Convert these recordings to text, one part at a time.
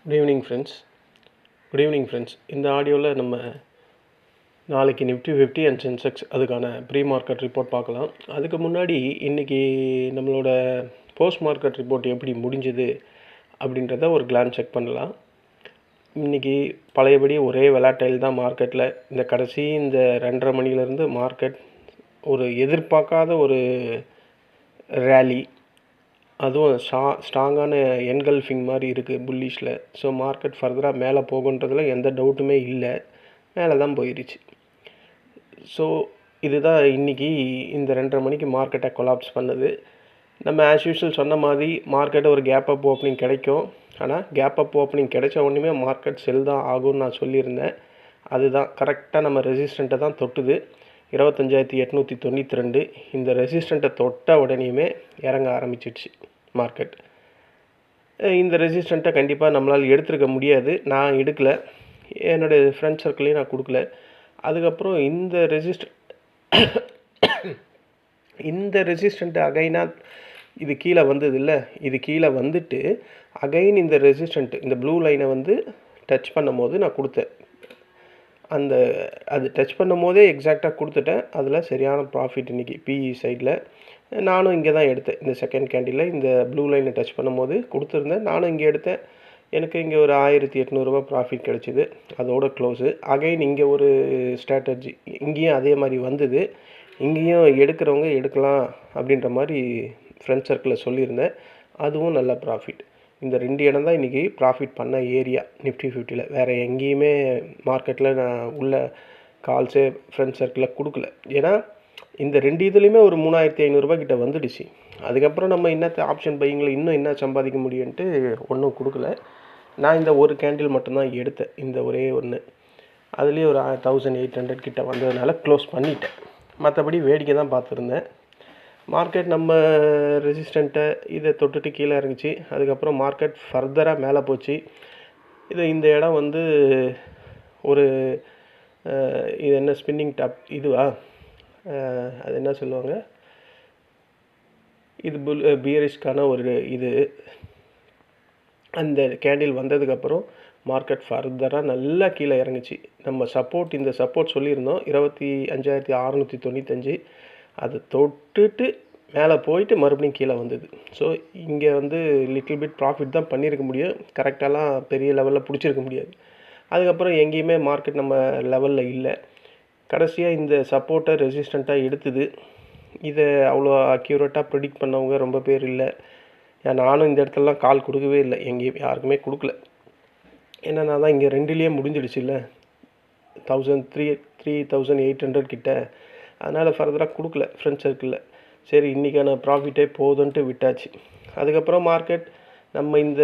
Good evening friends. இந்த ஆடியோவில் நம்ம நாளைக்கு நிஃப்டி 50 அண்ட் சென்செக்ஸ் அதுக்கான ப்ரீ மார்க்கெட் ரிப்போர்ட் பார்க்கலாம். அதுக்கு முன்னாடி இன்றைக்கி நம்மளோட போஸ்ட் மார்க்கெட் ரிப்போர்ட் எப்படி முடிஞ்சுது அப்படின்றத ஒரு கிளான்ஸ் செக் பண்ணலாம். இன்றைக்கி பழையபடி ஒரே வெலாட்டைல் தான் மார்க்கெட்டில். இந்த 2:30 மணிலேருந்து மார்க்கெட் ஒரு எதிர்பார்க்காத ஒரு ரேலி, அதுவும் ஸ்ட்ராங்கான என்கல்ஃபிங் மாதிரி இருக்குது புல்லிஷில். ஸோ மார்க்கெட் ஃபர்தராக மேலே போகுன்றதில் எந்த டவுட்டுமே இல்லை, மேலே தான் போயிடுச்சு. ஸோ இதுதான் இன்றைக்கி இந்த 2:30 மணிக்கு மார்க்கெட்டை கொலாப்ஸ் பண்ணுது. நம்ம ஆஸ் யூஷுவல் சொன்ன மாதிரி மார்க்கெட்டை ஒரு கேப் அப் ஓப்பனிங் கிடைக்கும். ஆனால் கேப் அப் ஓப்பனிங் கிடைச்ச உடனே மார்க்கெட் செல் தான் ஆகும்னு நான் சொல்லியிருந்தேன். அதுதான் கரெக்டாக நம்ம ரெசிஸ்டண்ட்டை தான் தொட்டுது. 25,892 இந்த ரெசிஸ்டண்ட்டை தொட்ட உடனேயுமே இறங்க ஆரம்பிச்சிடுச்சு மார்க்கெட். இந்த ரெசிஸ்டண்ட்டை கண்டிப்பாக நம்மளால் எடுத்துருக்க முடியாது. நான் எடுக்கலை, என்னுடைய ஃப்ரெண்ட் சர்க்கிளையும் நான் கொடுக்கல. அதுக்கப்புறம் இந்த ரெசிஸ்டண்ட்டு அகைனாக இது கீழே வந்தது இல்லை, இது கீழே வந்துட்டு அகைன் இந்த ரெசிஸ்டண்ட்டு இந்த ப்ளூ லைனை டச் பண்ணும் போது நான் கொடுத்தேன். அது டச் பண்ணும் போதே எக்ஸாக்டாக கொடுத்துட்டேன். அதில் சரியான ப்ராஃபிட் இன்றைக்கி பிஇ சைடில். நானும் இங்கே தான் எடுத்தேன். இந்த செகண்ட் கேண்டிலில் இந்த ப்ளூ லைனை டச் பண்ணும்போது கொடுத்துருந்தேன். நானும் இங்கே எடுத்தேன். எனக்கு இங்கே ஒரு 1800 ப்ராஃபிட் கிடச்சிது. அதோட க்ளோஸு. அகைன் இங்கே ஒரு ஸ்ட்ராட்டஜி, இங்கேயும் அதே மாதிரி வந்தது. இங்கேயும் எடுக்கிறவங்க எடுக்கலாம் அப்படின்ற மாதிரி ஃப்ரெண்ட் சர்க்கிளில் சொல்லியிருந்தேன். அதுவும் நல்ல ப்ராஃபிட். இந்த 2 இடம் தான் இன்றைக்கி ப்ராஃபிட் பண்ண ஏரியா நிஃப்டி 50ல். வேறு எங்கேயுமே மார்க்கெட்டில் நான் உள்ள கால்ஸே ஃப்ரெண்ட் சர்க்கிளில் கொடுக்கல. ஏன்னா இந்த 2 இதுலேயுமே ஒரு 3500 கிட்ட வந்துடுச்சு. அதுக்கப்புறம் நம்ம என்னத்தை ஆப்ஷன் பையிங்கில் இன்னும் என்ன சம்பாதிக்க முடியும்ன்ட்டு ஒன்றும் கொடுக்கல. நான் இந்த ஒரு கேண்டில் மட்டும்தான் எடுத்தேன், இந்த ஒரே ஒன்று. அதுலேயே ஒரு 1800 கிட்ட வந்ததுனால க்ளோஸ் பண்ணிட்டேன். மற்றபடி வேடிக்கை தான் பார்த்துருந்தேன். மார்க்கெட் நம்ம ரெசிஸ்டண்ட்டை இதை தொட்டுட்டு கீழே இறங்குச்சு. அதுக்கப்புறம் மார்க்கெட் ஃபர்தராக மேலே போச்சு. இந்த இடம் ஒரு இது என்ன ஸ்பின்னிங் டாப் இதுவா, அது என்ன சொல்லுவாங்க, இது பியரிஷ்கான ஒரு இது. அந்த கேண்டில் வந்ததுக்கப்புறம் மார்க்கெட் ஃபர்தராக நல்லா கீழே இறங்குச்சு. நம்ம இந்த சப்போர்ட் சொல்லியிருந்தோம் 25,695. அது தொட்டுட்டு மேலே போயிட்டு மறுபடியும் கீழே வந்தது. ஸோ இங்கே லிட்டில் பிட் ப்ராஃபிட் தான் பண்ணியிருக்க முடியும். கரெக்டாலாம் பெரிய லெவலில் பிடிச்சிருக்க முடியாது. அதுக்கப்புறம் எங்கேயுமே மார்க்கெட் நம்ம லெவலில் இல்லை. கடைசியாக இந்த சப்போர்ட்டை ரெசிஸ்டண்ட்டாக எடுத்துது. இதை அவ்வளோ அக்யூரேட்டாக ப்ரிடிக்ட் பண்ணவங்க ரொம்ப பேர் இல்லை. நானும் இந்த இடத்துலலாம் கால் கொடுக்கவே இல்லை, எங்கேயும் யாருக்குமே கொடுக்கல. ஏன்னா நான் தான் இங்கே 2லேயே முடிஞ்சிடுச்சு இல்லை, 3,800 கிட்ட. அதனால் ஃபர்தராக கொடுக்கல ஃப்ரெண்ட் சர்க்கிளில். சரி இன்றைக்கான ப்ராஃபிட்டே போதுன்ட்டு விட்டாச்சு. அதுக்கப்புறம் மார்க்கெட் நம்ம இந்த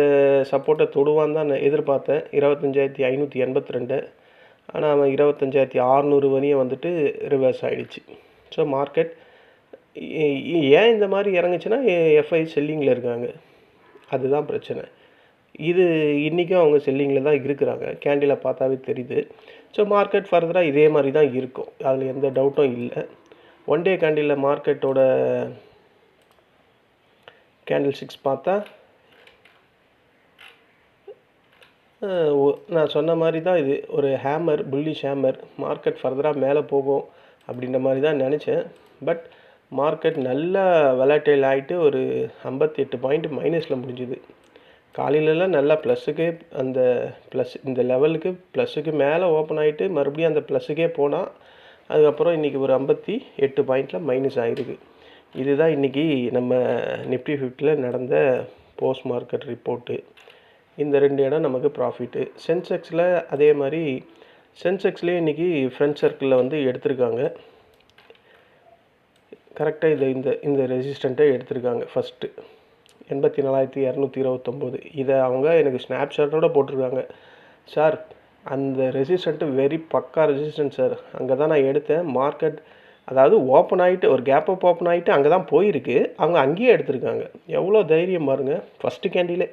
சப்போர்ட்டை தொடுவான்னு தான் நான் எதிர்பார்த்தேன், 25,582. ஆனால் அவன் 25,600 வரையும் ரிவர்ஸ் ஆகிடுச்சு. ஸோ மார்க்கெட் ஏன் இந்த மாதிரி இறங்குச்சுன்னா எஃப்ஐ செல்லிங்கில் இருக்காங்க, அதுதான் பிரச்சனை. இது இன்றைக்கும் அவங்க செல்லிங்கில் தான் இருக்கிறாங்க, கேண்டிலை பார்த்தாவே தெரியுது. ஸோ மார்க்கெட் ஃபர்தராக இதே மாதிரி தான் இருக்கும், அதில் எந்த டவுட்டும் இல்லை. ஒன் டே கேண்டிலில் மார்க்கெட்டோட கேண்டில் 6 பார்த்தா நான் சொன்ன மாதிரி தான் இது ஒரு ஹேமர், புல்லிஷ் ஹேமர். மார்க்கெட் ஃபர்தராக மேலே போகும் அப்படின்ற மாதிரி தான் நினச்சேன். பட் மார்க்கெட் நல்லா வெலாட்டைல் ஆகிட்டு ஒரு 58 பாயிண்ட் மைனஸில் முடிஞ்சுது. காலையிலலாம் நல்லா ப்ளஸ்ஸுக்கு இந்த லெவலுக்கு ப்ளஸ்ஸுக்கு மேலே ஓப்பன் ஆகிட்டு மறுபடியும் அந்த ப்ளஸ்ஸுக்கே போனால் அதுக்கப்புறம் இன்றைக்கி ஒரு 58 பாயிண்டில் மைனஸ் ஆகிருக்கு. இதுதான் இன்றைக்கி நம்ம நிஃப்டி 50ல் நடந்த போஸ்ட் மார்க்கெட் ரிப்போர்ட்டு. இந்த 2 இடம் நமக்கு ப்ராஃபிட்டு. சென்செக்ஸில் அதே மாதிரி, சென்செக்ஸ்லேயே இன்றைக்கி ஃப்ரெண்ட் சர்க்கிளில் எடுத்திருக்காங்க. கரெக்டாக இந்த ரெசிஸ்டண்ட்டை எடுத்திருக்காங்க. ஃபஸ்ட்டு 84,229. இதை அவங்க எனக்கு ஸ்னாப்ஷாட்டோடு போட்டிருக்காங்க. சார் அந்த ரெசிஸ்டண்ட்டு வெரி பக்கா ரெசிஸ்டன்ட் சார், அங்கே தான் நான் எடுத்தேன். மார்க்கெட் அதாவது ஓப்பன் ஆகிட்டு ஒரு கேப் அப் ஓப்பன் ஆகிட்டு அங்கே தான் போயிருக்கு, அவங்க அங்கேயே எடுத்திருக்காங்க. எவ்வளோ தைரியம் பாருங்கள். ஃபஸ்ட்டு கேண்டிலே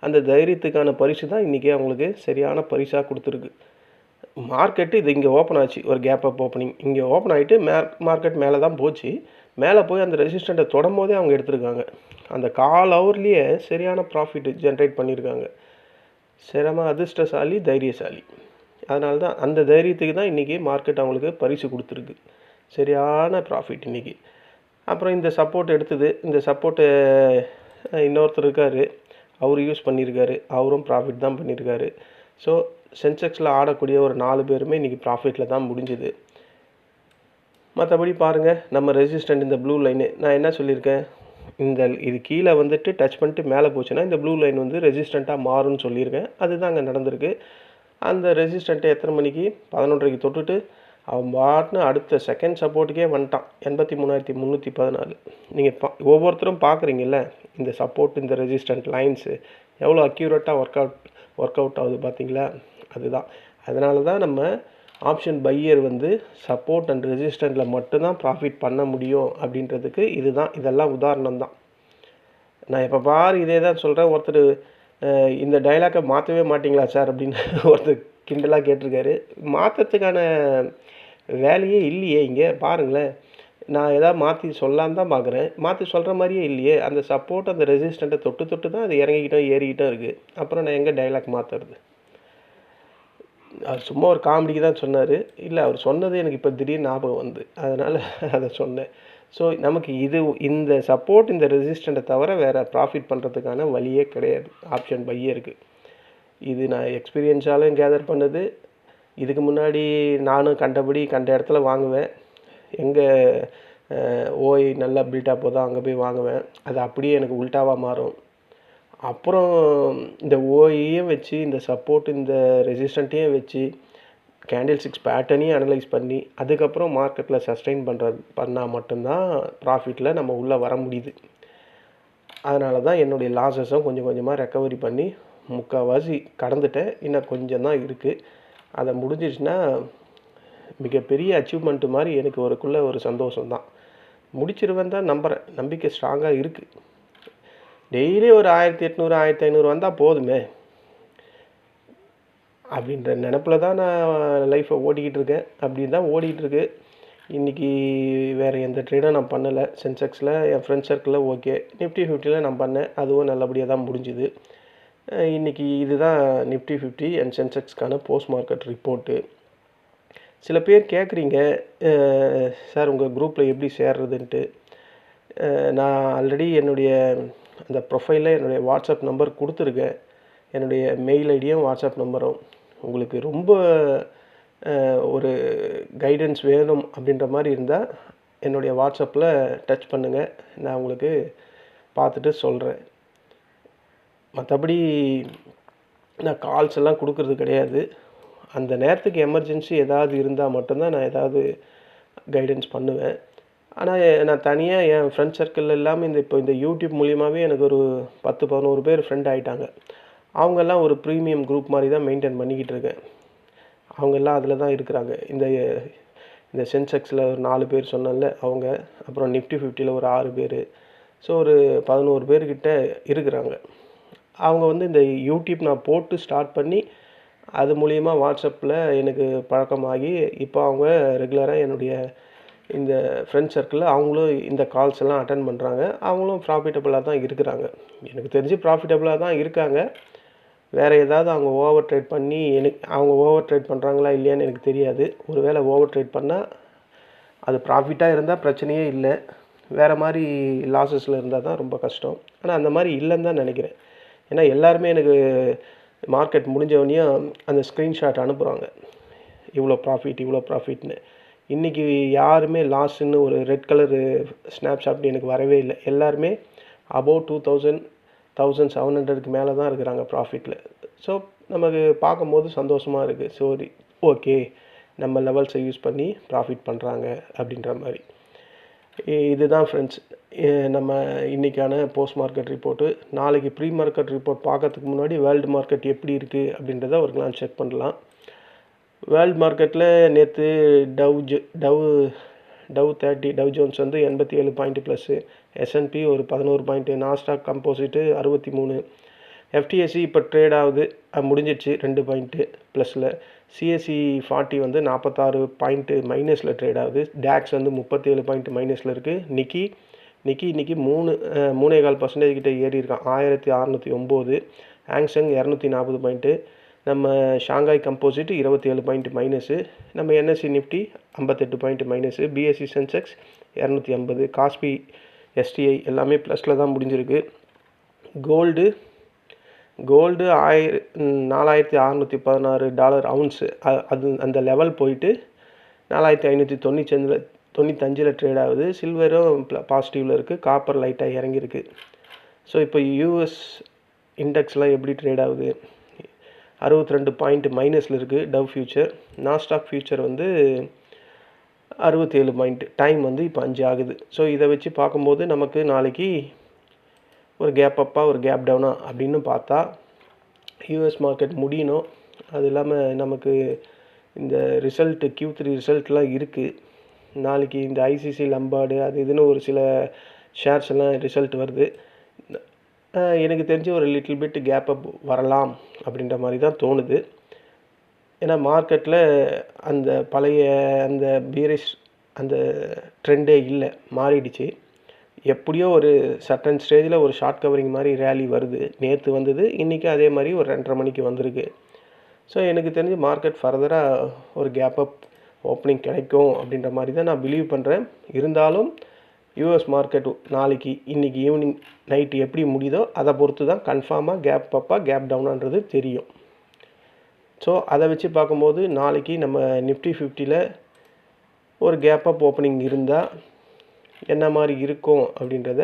அந்த தைரியத்துக்கான பரிசு தான் இன்றைக்கி அவங்களுக்கு சரியான பரிசாக கொடுத்துருக்கு. மார்க்கெட்டு இது இங்கே ஓப்பன் ஆச்சு, ஒரு கேப் அப் ஓப்பனிங் இங்கே ஓப்பன் ஆகிட்டு மார்க்கெட் மேலே தான் போச்சு. மேலே போய் அந்த ரெசிஸ்டண்ட்டை தொடும்போதே அவங்க எடுத்திருக்காங்க. அந்த கால் ஹவர்லேயே சரியான ப்ராஃபிட் ஜென்ரேட் பண்ணியிருக்காங்க. சிரம அதிர்ஷ்டசாலி, தைரியசாலி. அதனால தான் அந்த தைரியத்துக்கு தான் இன்றைக்கி மார்க்கெட் அவங்களுக்கு பரிசு கொடுத்துருக்கு. சரியான ப்ராஃபிட் இன்றைக்கி. அப்புறம் இந்த சப்போர்ட் எடுத்தது. இந்த சப்போர்ட்டு இன்னொருத்தர் இருக்கார், அவர் யூஸ் பண்ணியிருக்காரு. அவரும் ப்ராஃபிட் தான் பண்ணியிருக்காரு. ஸோ சென்செக்ஸில் ஆடக்கூடிய ஒரு 4 பேருமே இன்றைக்கி ப்ராஃபிட்டில் தான் முடிஞ்சுது. மற்றபடி பாருங்கள், நம்ம ரெசிஸ்டண்ட் இந்த ப்ளூ லைனு நான் என்ன சொல்லியிருக்கேன், இது கீழே வந்துட்டு டச் பண்ணிட்டு மேலே போச்சுன்னா இந்த ப்ளூ லைன் வந்து ரெசிஸ்டண்ட்டாக மாறும்னு சொல்லியிருக்கேன். அதுதான் அங்கே நடந்திருக்கு. அந்த ரெசிஸ்டண்ட்டை எத்தனை மணிக்கு 11:30க்கு தொட்டுட்டு அவன் பாட்டுன்னு அடுத்த செகண்ட் சப்போர்ட்டுக்கே வந்துட்டான். 83,314. நீங்கள் ஒவ்வொருத்தரும் பார்க்குறீங்கல்ல, இந்த சப்போர்ட் இந்த ரெசிஸ்டண்ட் லைன்ஸு எவ்வளோ அக்யூரேட்டாக ஒர்க் அவுட் ஆகுது பார்த்தீங்களா? அதுதான். அதனால தான் நம்ம ஆப்ஷன் பையர் வந்து சப்போர்ட் அண்ட் ரெசிஸ்டண்ட்டில் மட்டும்தான் ப்ராஃபிட் பண்ண முடியும் அப்படின்றதுக்கு இதெல்லாம் உதாரணம் தான். நான் எப்போ பாரு இதே தான் சொல்கிறேன். ஒருத்தர் இந்த டைலாக்கை மாற்றவே மாட்டிங்களா சார் அப்படின்னு ஒருத்தர் கிண்டலாக கேட்டிருக்காரு. மாற்றத்துக்கான வேலையே இல்லையே இங்கே பாருங்களேன். நான் எதாவது மாற்றி சொல்லலான்னு தான் பார்க்குறேன். மாற்றி சொல்கிற மாதிரியே இல்லையே. அந்த சப்போர்ட் அந்த ரெசிஸ்டண்ட்டை தொட்டு தான் அது இறங்கிக்கிட்டோம் ஏறிக்கிட்டோம் இருக்குது. அப்புறம் நான் எங்கே டைலாக் மாற்றுறது? அவர் சும்மா ஒரு காமெடிக்கு தான் சொன்னார். இல்லை, அவர் சொன்னது எனக்கு இப்போ திடீர்னு ஞாபகம் வந்து அதனால் அதை சொன்னேன். ஸோ நமக்கு இந்த சப்போர்ட் இந்த ரெசிஸ்டண்ட்டை தவிர வேறு ப்ராஃபிட் பண்ணுறதுக்கான வழியே கிடையாது ஆப்ஷன் பையருக்கு. இது நான் எக்ஸ்பீரியன்ஸாலும் கேதர் பண்ணது. இதுக்கு முன்னாடி நானும் கண்ட இடத்துல வாங்குவேன். எங்கே ஓய் நல்லா பில்டாக போதோ அங்கே போய் வாங்குவேன். அது அப்படியே எனக்கு உல்ட்டாவாக மாறும். அப்புறம் இந்த ஓயையும் வச்சு இந்த சப்போர்ட் இந்த ரெசிஸ்டண்ட்டையும் வச்சு கேண்டில் 6 பேட்டர்னையும் அனலைஸ் பண்ணி அதுக்கப்புறம் மார்க்கெட்டில் சஸ்டெயின் பண்ணால் மட்டும்தான் ப்ராஃபிட்டில் நம்ம உள்ளே வர முடியுது. அதனால தான் என்னுடைய லாஸஸும் கொஞ்சம் கொஞ்சமாக ரெக்கவரி பண்ணி முக்கால்வாசி கடந்துட்டேன். இன்னும் கொஞ்சம் தான் இருக்குது. அதை முடிஞ்சிடுச்சுன்னா மிகப்பெரிய அச்சீவ்மெண்ட்டு மாதிரி எனக்கு ஒரு சந்தோஷம் தான். முடிச்சிருவேன் தான் நம்புகிறேன். நம்பிக்கை ஸ்ட்ராங்காக இருக்குது. டெய்லி ஒரு 1800 1500 வந்தால் போதுமே அப்படின்ற நினப்பில் தான் நான் லைஃப்பை ஓடிக்கிட்டு இருக்கேன். அப்படின்னு தான் ஓடிக்கிட்டுருக்கு. இன்றைக்கி வேறு எந்த ட்ரேடும் நான் பண்ணலை. சென்செக்ஸில் என் ஃப்ரெண்ட் சர்க்கிளில் ஓகே. நிஃப்டி 50ல் நான் பண்ணேன். அதுவும் நல்லபடியாக தான் முடிஞ்சுது. இன்றைக்கி இதுதான் நிஃப்டி 50 அண்ட் சென்செக்ஸ்க்கான போஸ்ட் மார்க்கெட் ரிப்போர்ட்டு. சில பேர் கேட்குறீங்க, சார் உங்கள் குரூப்பில் எப்படி சேர்றதுன்ட்டு. நான் ஆல்ரெடி என்னுடைய அந்த ப்ரொஃபைலில் என்னுடைய வாட்ஸ்அப் நம்பர் கொடுத்துருக்கேன். என்னுடைய மெயில் ஐடியும் வாட்ஸ்அப் நம்பரும். உங்களுக்கு ரொம்ப ஒரு கைடன்ஸ் வேணும் அப்படின்ற மாதிரி இருந்தால் என்னுடைய வாட்ஸ்அப்பில் டச் பண்ணுங்கள். நான் உங்களுக்கு பார்த்துட்டு சொல்கிறேன். மற்றபடி நான் கால்ஸ் எல்லாம் கொடுக்கறது கிடையாது. அந்த நேரத்துக்கு எமர்ஜென்சி ஏதாவது இருந்தால் மட்டும்தான் நான் ஏதாவது கைடன்ஸ் பண்ணுவேன். ஆனால் நான் தனியாக என் ஃப்ரெண்ட் சர்க்கிள் எல்லாமே இப்போ இந்த யூடியூப் மூலியமாகவே எனக்கு ஒரு 10-11 பேர் ஃப்ரெண்ட் ஆகிட்டாங்க. அவங்கெல்லாம் ஒரு ப்ரீமியம் குரூப் மாதிரி தான் மெயின்டைன் பண்ணிக்கிட்டு இருக்கேன். அவங்கெல்லாம் அதில் தான் இருக்கிறாங்க. இந்த சென்செக்ஸில் ஒரு 4 பேர் சொன்னேன்ல அவங்க, அப்புறம் நிஃப்டி 50ல் ஒரு 6 பேர், ஸோ ஒரு 11 பேர்கிட்ட இருக்கிறாங்க. அவங்க வந்து இந்த யூடியூப் நான் போட்டு ஸ்டார்ட் பண்ணி அது மூலிமா வாட்ஸ்அப்பில் எனக்கு பழக்கமாகி இப்போ அவங்க ரெகுலராக என்னுடைய இந்த ஃப்ரெண்ட் சர்க்கிளில் அவங்களும் இந்த கால்ஸ் எல்லாம் அட்டன் பண்ணுறாங்க. அவங்களும் ப்ராஃபிட்டபுளாக தான் இருக்கிறாங்க. எனக்கு தெரிஞ்சு ப்ராஃபிட்டபுளாக தான் இருக்காங்க. வேறு ஏதாவது அவங்க ஓவர் ட்ரேட் பண்ணி அவங்க ஓவர் ட்ரேட் பண்ணுறாங்களா இல்லையான்னு எனக்கு தெரியாது. ஒரு வேளை ஓவர் ட்ரேட் பண்ணால் அது ப்ராஃபிட்டாக இருந்தால் பிரச்சனையே இல்லை. வேறு மாதிரி லாஸஸில் இருந்தால் தான் ரொம்ப கஷ்டம். ஆனால் அந்த மாதிரி இல்லைன்னு தான் நினைக்கிறேன். ஏன்னா எல்லாருமே எனக்கு மார்க்கெட் முடிஞ்சவனையும் அந்த ஸ்க்ரீன்ஷாட் அனுப்புகிறாங்க, இவ்வளோ ப்ராஃபிட்னு. இன்றைக்கி யாருமே லாஸுன்னு ஒரு ரெட் கலரு ஸ்னாப்ஷாட் எனக்கு வரவே இல்லை. எல்லாருமே அபோவ் 1700க்கு மேலே தான் இருக்கிறாங்க ப்ராஃபிட்டில். ஸோ நமக்கு பார்க்கும்போது சந்தோஷமாக இருக்குது. சரி, ஓகே, நம்ம லெவல்ஸை யூஸ் பண்ணி ப்ராஃபிட் பண்ணுறாங்க அப்படின்ற மாதிரி. இதுதான் ஃப்ரெண்ட்ஸ் நம்ம இன்றைக்கான போஸ்ட் மார்க்கெட் ரிப்போர்ட்டு. நாளைக்கு ப்ரீ மார்க்கெட் ரிப்போர்ட் பார்க்கறதுக்கு முன்னாடி வேர்ல்டு மார்க்கெட் எப்படி இருக்குது அப்படின்றத ஒரு கிளான்ஸ் செக் பண்ணலாம். வேர்ல்டு மார்க்கெட்டில் நேற்று டவ் 30 டவ் ஜோன்ஸ் வந்து 87 பாயிண்ட் ப்ளஸ்ஸு, S&P ஒரு 11 பாயிண்ட்டு, நாஸ்டாக் கம்போசிட்டு 63, FTSE இப்போ ட்ரேட் ஆகுது, முடிஞ்சிடுச்சு 2 பாயிண்ட்டு ப்ளஸில், சிஎஸ்சி 40 வந்து 46 பாயிண்ட்டு மைனஸில் ட்ரேட் ஆகுது. டேக்ஸ் வந்து 37 பாயிண்ட் மைனஸில் இருக்குது. நிக்கி இன்றைக்கி 3.25% கிட்ட ஏறி இருக்கான், 1609. Hang Seng 240 point. நம்ம ஷாங்காய் கம்போசிட் 27 பாயிண்ட் மைனஸு. நம்ம NSC Nifty 58 point minus. BSc Sensex 250. காஸ்பி STI எல்லாமே ப்ளஸில் தான் முடிஞ்சிருக்கு. கோல்டு $4,616 அவுன்ஸு, அது அந்த லெவல் போயிட்டு 4,595 ட்ரேட் ஆகுது. சில்வரும் பாசிட்டிவில் இருக்குது. காப்பர் லைட்டாக இறங்கியிருக்கு. ஸோ இப்போ யூஎஸ் இண்டெக்ஸ்லாம் எப்படி ட்ரேட் ஆகுது? 62 பாயிண்ட் மைனஸில் இருக்குது டவ் ஃபியூச்சர். நாஸ்டாக் ஃபியூச்சர் வந்து 67 பாயிண்ட். டைம் வந்து இப்போ 5 ஆகுது. ஸோ இதை வச்சு பார்க்கும்போது நமக்கு நாளைக்கு ஒரு கேப் அப்பாக ஒரு கேப் டவுனா அப்படின்னு பார்த்தா யூஎஸ் மார்க்கெட் முடியணும். அது இல்லாமல் நமக்கு இந்த ரிசல்ட்டு Q3 ரிசல்ட்லாம் இருக்குது. நாளைக்கு இந்த ஐசிசி லம்பார்டு அது இதுன்னு ஒரு சில ஷேர்ஸ் எல்லாம் ரிசல்ட் வருது. எனக்கு தெரிஞ்ச ஒரு லிட்டில் பிட் கேப் அப் வரலாம் அப்படின்ற மாதிரி தான் தோணுது. ஏன்னா மார்க்கெட்டில் அந்த பழைய அந்த பீரிஷ் அந்த ட்ரெண்டே இல்லை, மாறிடுச்சு. எப்படியோ ஒரு சர்டன் ஸ்டேஜில் ஒரு ஷார்ட் கவரிங் மாதிரி ரேலி வருது. நேற்று வந்தது, இன்றைக்கி அதே மாதிரி ஒரு 2:30 மணிக்கு வந்திருக்கு. ஸோ எனக்கு தெரிஞ்சு மார்க்கெட் ஃபர்தராக ஒரு கேப் அப் ஓப்பனிங் கிடைக்கும் அப்படின்ற மாதிரி தான் நான் பிலீவ் பண்ணுறேன். இருந்தாலும் யூஎஸ் மார்க்கெட் நாளைக்கு இன்றைக்கி ஈவினிங் நைட்டு எப்படி முடியுதோ அதை பொறுத்து தான் கன்ஃபார்மாக கேப் அப்பாக கேப் டவுனான்றது தெரியும். ஸோ அதை வச்சு பார்க்கும்போது நாளைக்கு நம்ம நிஃப்டி 50ல் ஒரு கேப் அப் ஓப்பனிங் இருந்தால் என்ன மாதிரி இருக்கும் அப்படின்றத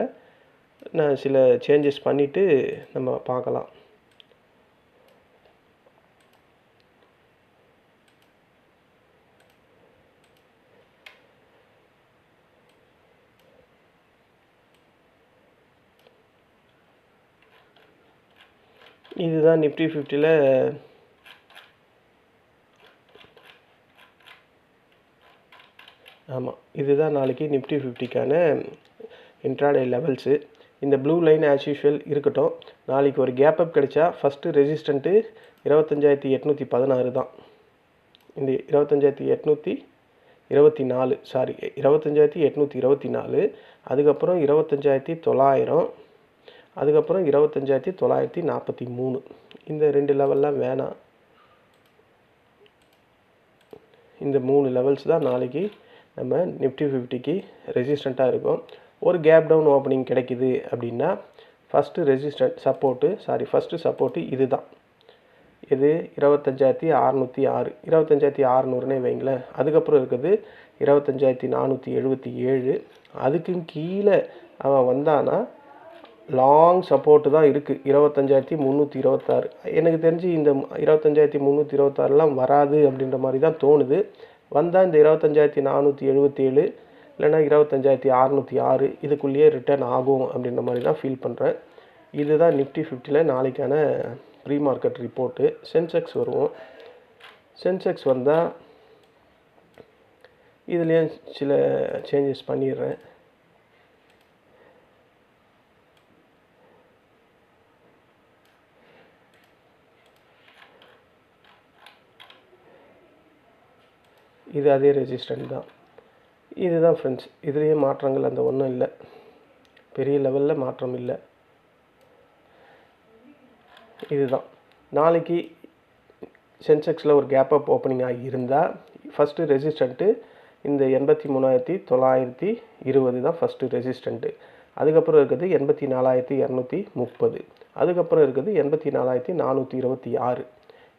நான் சில சேஞ்சஸ் பண்ணிவிட்டு நம்ம பார்க்கலாம். இதுதான் நிஃப்டி 50ல் ஆமாம், இதுதான் நாளைக்கு நிஃப்டி 50க்கான இன்ட்ராடே லெவல்ஸு. இந்த ப்ளூ லைன் ஆஸ் யூஷுவல் இருக்கட்டும். நாளைக்கு ஒரு கேப் அப் கிடைச்சா ஃபஸ்ட்டு ரெசிஸ்டண்ட்டு 25,816 தான். இந்த 25,824 சாரி 25,824, அதுக்கப்புறம் 25,900, அதுக்கப்புறம் 25,943. இந்த 2 லெவல்லாம் வேணாம். இந்த 3 லெவல்ஸ் தான் நாளைக்கு நம்ம நிஃப்டி 50க்கு ரெசிஸ்டண்ட்டாக இருக்கும். ஒரு கேப் டவுன் ஓப்பனிங் கிடைக்குது அப்படின்னா ஃபஸ்ட்டு சப்போர்ட்டு இது தான். இது 25,606, 25,600னே வைங்களேன். அதுக்கப்புறம் இருக்குது 25,477. அதுக்கும் கீழே அவன் வந்தானா லாங் சப்போர்ட்டு தான் இருக்குது 25,326. எனக்கு தெரிஞ்சு இந்த 25,326லாம் வராது அப்படின்ற மாதிரி தான் தோணுது. வந்தால் இந்த 25,477 இல்லைனா 25,606 இதுக்குள்ளேயே ரிட்டர்ன் ஆகும் அப்படின்ற மாதிரி தான் ஃபீல் பண்ணுறேன். இதுதான் நிஃப்டி 50ல் நாளைக்கான ப்ரீ மார்க்கெட் ரிப்போர்ட்டு. சென்செக்ஸ் வருவோம். சென்செக்ஸ் வந்தால் இதுலேயும் சில சேஞ்சஸ் பண்ணிடுறேன். இது அதே ரெசிஸ்டன்ட் தான். இதுதான் ஃப்ரெண்ட்ஸ், இதுலேயே மாற்றங்கள் அந்த ஒன்றும் இல்லை, பெரிய லெவலில் மாற்றம் இல்லை. இதுதான் நாளைக்கு சென்செக்ஸில் ஒரு கேப் அப் ஓப்பனிங் ஆகி இருந்தால் ஃபஸ்ட்டு ரெசிஸ்டண்ட்டு இந்த 83,920 தான் ஃபஸ்ட்டு ரெசிஸ்டண்ட்டு. அதுக்கப்புறம் இருக்குது 84,230. அதுக்கப்புறம் இருக்குது 84,426.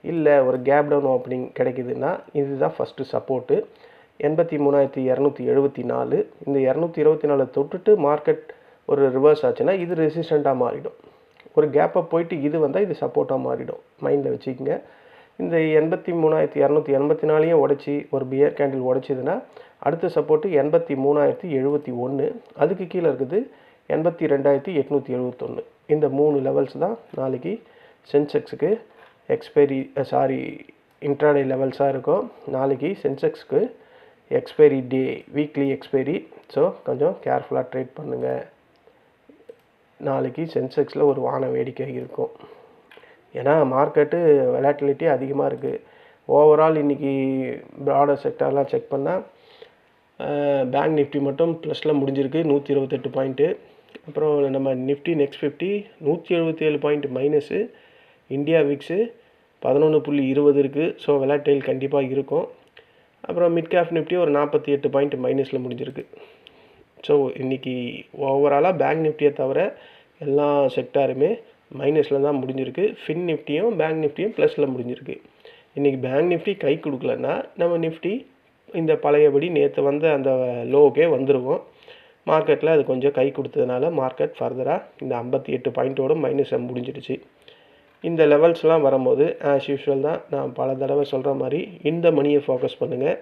இல்லை ஒரு கேப் டவுன் ஓப்பனிங் கிடைக்குதுன்னா இதுதான் ஃபஸ்ட்டு சப்போர்ட்டு 83,274. இந்த 224 தொட்டுட்டு மார்க்கெட் ஒரு ரிவர்ஸ் ஆச்சுன்னா இது ரெசிஸ்டண்ட்டாக மாறிடும். ஒரு கேப் அப் போயிட்டு இது வந்தால் இது சப்போர்ட்டாக மாறிடும், மைண்டில் வச்சுக்கோங்க. இந்த 83,284 உடச்சி ஒரு பியர் கேண்டில் உடைச்சிதுன்னா அடுத்த சப்போர்ட்டு 83,071. அதுக்கு கீழே இருக்குது 82,871. இந்த 3 லெவல்ஸ் தான் நாளைக்கு சென்செக்ஸுக்கு இன்ட்ராடே லெவல்ஸாக இருக்கும். நாளைக்கு சென்செக்ஸுக்கு expiry day, weekly expiry. So கொஞ்சம் கேர்ஃபுல்லாக ட்ரேட் பண்ணுங்கள். நாளைக்கு சென்செக்ஸில் ஒரு வான வேடிக்கை இருக்கும். ஏன்னா மார்க்கெட்டு வெலாட்டிலிட்டி அதிகமாக இருக்குது. ஓவரால் இன்றைக்கி ப்ராடர் செக்டார்லாம் செக் பண்ணால் பேங்க் நிஃப்டி மட்டும் ப்ளஸில் முடிஞ்சிருக்கு 128 பாயிண்ட்டு. அப்புறம் நம்ம Nifty next 50 177 point minus. India VIX 11.20 இருக்குது. ஸோ வெலாட்டைல் கண்டிப்பாக இருக்கும். அப்புறம் மிட் கேப் நிஃப்டி ஒரு 48 பாயிண்ட் மைனஸில் முடிஞ்சிருக்கு. ஸோ இன்றைக்கி ஓவராலாக பேங்க் நிஃப்டியை தவிர எல்லா செக்டாருமே மைனஸில் தான் முடிஞ்சிருக்கு. ஃபின் நிஃப்டியும் பேங்க் நிஃப்டியும் ப்ளஸில் முடிஞ்சிருக்கு. இன்றைக்கி பேங்க் நிஃப்டி கை கொடுக்கலன்னா நம்ம நிஃப்டி இந்த பழையபடி நேற்று வந்து அந்த லோக்கே வந்துருவோம். மார்க்கெட்டில் அது கொஞ்சம் கை கொடுத்ததுனால மார்க்கெட் ஃபர்தராக இந்த 58 பாயிண்ட்டோட மைனஸை முடிஞ்சிடுச்சு. இந்த லெவல்ஸ்லாம் வரும்போது ஆஸ் யூஷுவல் தான் நான் பல தடவை சொல்கிற மாதிரி இந்த மணியை ஃபோக்கஸ் பண்ணுங்கள்.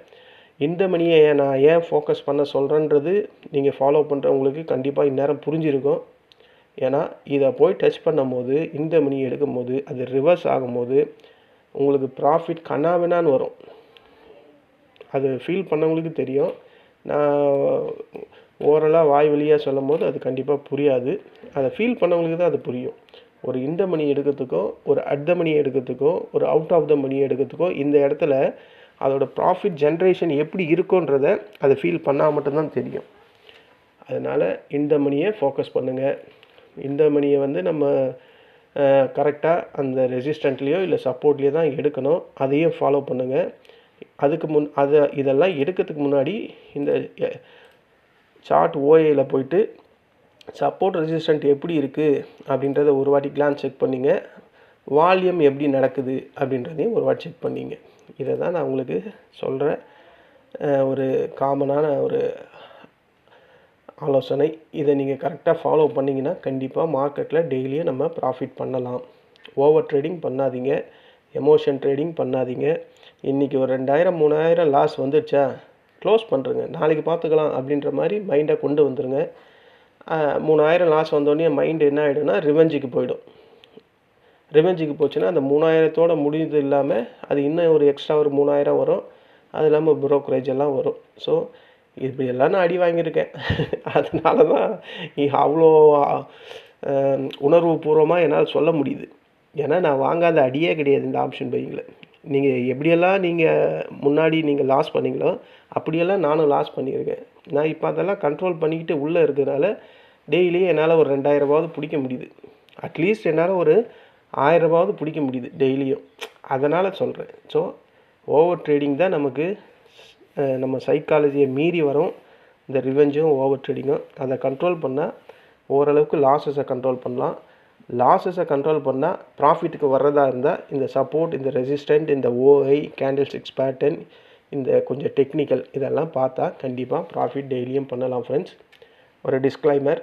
இந்த மணியை நான் ஏன் ஃபோக்கஸ் பண்ண சொல்கிறேன்றது நீங்கள் ஃபாலோ பண்ணுறவங்களுக்கு கண்டிப்பாக இந்நேரம் புரிஞ்சிருக்கும். ஏன்னா இதை போய் டச் பண்ணும்போது இந்த மணி எடுக்கும்போது அது ரிவர்ஸ் ஆகும்போது உங்களுக்கு ப்ராஃபிட் கண்ணாவினான்னு வரும். அது ஃபீல் பண்ணவங்களுக்கு தெரியும். நான் ஓரலாக வாய் வழியாக சொல்லும் போது அது கண்டிப்பாக புரியாது. அதை ஃபீல் பண்ணவங்களுக்கு தான் அது புரியும். ஒரு இந்த மணி எடுக்கிறதுக்கோ ஒரு அட் த மணி எடுக்கிறதுக்கோ ஒரு அவுட் ஆஃப் த மணி எடுக்கிறதுக்கோ இந்த இடத்துல அதோட ப்ராஃபிட் ஜென்ரேஷன் எப்படி இருக்குன்றத அதை ஃபீல் பண்ணால் மட்டும்தான் தெரியும். அதனால் இந்த மணியை ஃபோக்கஸ் பண்ணுங்கள். இந்த மணியை வந்து நம்ம கரெக்டாக அந்த ரெசிஸ்டண்ட்லேயோ இல்லை சப்போர்ட்லேயோ தான் எடுக்கணும். அதையும் ஃபாலோ பண்ணுங்கள். அதுக்கு இதெல்லாம் எடுக்கிறதுக்கு முன்னாடி இந்த சார்ட் ஓஏயில் போயிட்டு சப்போர்ட் ரெசிஸ்டன்ட் எப்படி இருக்குது அப்படின்றத ஒரு வாட்டி கிளான்ஸ் செக் பண்ணிங்க. வால்யூம் எப்படி நடக்குது அப்படின்றதையும் ஒரு வாட்டி செக் பண்ணிங்க. இதை தான் நான் உங்களுக்கு சொல்கிறேன். ஒரு காமனான ஒரு ஆலோசனை. இதை நீங்கள் கரெக்டாக ஃபாலோ பண்ணிங்கன்னா கண்டிப்பாக மார்க்கெட்டில் டெய்லியும் நம்ம ப்ராஃபிட் பண்ணலாம். ஓவர் ட்ரேடிங் பண்ணாதீங்க. எமோஷன் ட்ரேடிங் பண்ணாதீங்க. இன்றைக்கி ஒரு 2000 3000 லாஸ் வந்துடுச்சா க்ளோஸ் பண்ணுறங்க, நாளைக்கு பார்த்துக்கலாம் அப்படின்ற மாதிரி மைண்டை கொண்டு வந்துடுங்க. 3000 லாஸ் வந்தோடனே மைண்டு என்ன ஆகிடும்னா ரிவெஞ்சுக்கு போயிடும். ரிவெஞ்சுக்கு போச்சுன்னா அந்த 3000தோட முடிஞ்சது இல்லாமல் அது இன்னும் ஒரு எக்ஸ்ட்ரா ஒரு 3000 வரும். அது இல்லாமல் ப்ரோக்கரேஜ் எல்லாம் வரும். ஸோ இப்படியெல்லாம் நான் அடி வாங்கியிருக்கேன். அதனால தான் அவ்வளோ உணர்வு பூர்வமாக என்னால் சொல்ல முடியுது. ஏன்னா நான் வாங்காத அடியே கிடையாது இந்த ஆப்ஷன் பையிங்கில். நீங்கள் எப்படியெல்லாம் நீங்கள் முன்னாடி நீங்கள் லாஸ் பண்ணீங்களோ அப்படியெல்லாம் நானும் லாஸ் பண்ணியிருக்கேன். நான் இப்போ அதெல்லாம் கண்ட்ரோல் பண்ணிக்கிட்டு உள்ளே இருக்கிறதுனால டெய்லியும் என்னால் ஒரு 2000 ரூபாவது பிடிக்க முடியுது. அட்லீஸ்ட் என்னால் ஒரு 1000 ரூபாவது பிடிக்க முடியுது டெய்லியும். அதனால் சொல்கிறேன். ஸோ ஓவர் ட்ரேடிங் தான் நமக்கு நம்ம சைக்காலஜியை மீறி வரும். இந்த ரிவெஞ்சும் ஓவர் ட்ரேடிங்கும் அதை கண்ட்ரோல் பண்ணால் ஓரளவுக்கு லாஸஸை கண்ட்ரோல் பண்ணலாம். லாஸஸை கண்ட்ரோல் பண்ணால் ப்ராஃபிட்டுக்கு வர்றதா இருந்தால் இந்த சப்போர்ட், இந்த ரெசிஸ்டன்ட், இந்த ஓஐ, கேண்டில் ஸ்டிக்ஸ் பேட்டர்ன், இந்த கொஞ்சம் டெக்னிக்கல் இதெல்லாம் பார்த்தா கண்டிப்பாக ப்ராஃபிட் டெய்லியும் பண்ணலாம் ஃப்ரெண்ட்ஸ். ஒரு டிஸ்க்ளைமர்,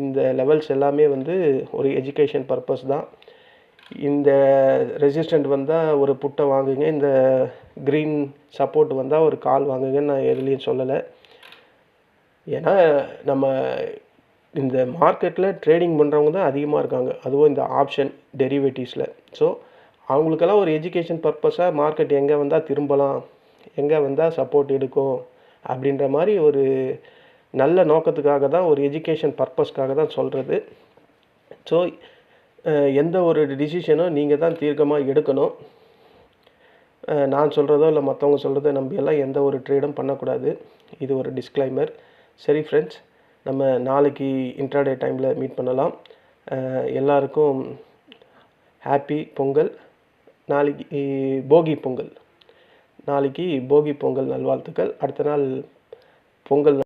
இந்த லெவல்ஸ் எல்லாமே வந்து ஒரு எஜுகேஷன் பர்பஸ் தான். இந்த ரெசிஸ்டன்ட் வந்தால் ஒரு புட்டை வாங்குங்க, இந்த க்ரீன் சப்போர்ட் வந்தால் ஒரு கால் வாங்குங்கன்னு நான் எதுலேயும் சொல்லலை. ஏன்னா நம்ம இந்த மார்க்கெட்டில் ட்ரேடிங் பண்ணுறவங்க தான் அதிகமாக இருக்காங்க. அதுவும் இந்த ஆப்ஷன் டெரிவேட்டிவ்ஸில். ஸோ அவங்களுக்கெல்லாம் ஒரு எஜுகேஷன் பர்பஸாக மார்க்கெட் எங்கே வந்தால் திரும்பலாம், எங்கே வந்தால் சப்போர்ட் எடுக்கும் அப்படின்ற மாதிரி ஒரு நல்ல நோக்கத்துக்காக தான், ஒரு எஜுகேஷன் பர்பஸ்க்காக தான் சொல்கிறது. ஸோ எந்த ஒரு டிசிஷனும் நீங்கள் தான் தீர்க்கமாக எடுக்கணும். நான் சொல்கிறதோ இல்லை மற்றவங்க சொல்கிறதோ நம்பியெல்லாம் எந்த ஒரு ட்ரேடும் பண்ணக்கூடாது. இது ஒரு டிஸ்க்ளைமர். சரி ஃப்ரெண்ட்ஸ், நம்ம நாளைக்கு இன்ட்ராடே டைமில் மீட் பண்ணலாம். எல்லாருக்கும் ஹாப்பி பொங்கல். நாளைக்கு போகி பொங்கல். நாளைக்கு போகி பொங்கல் நல்வாழ்த்துக்கள். அடுத்த நாள் பொங்கல்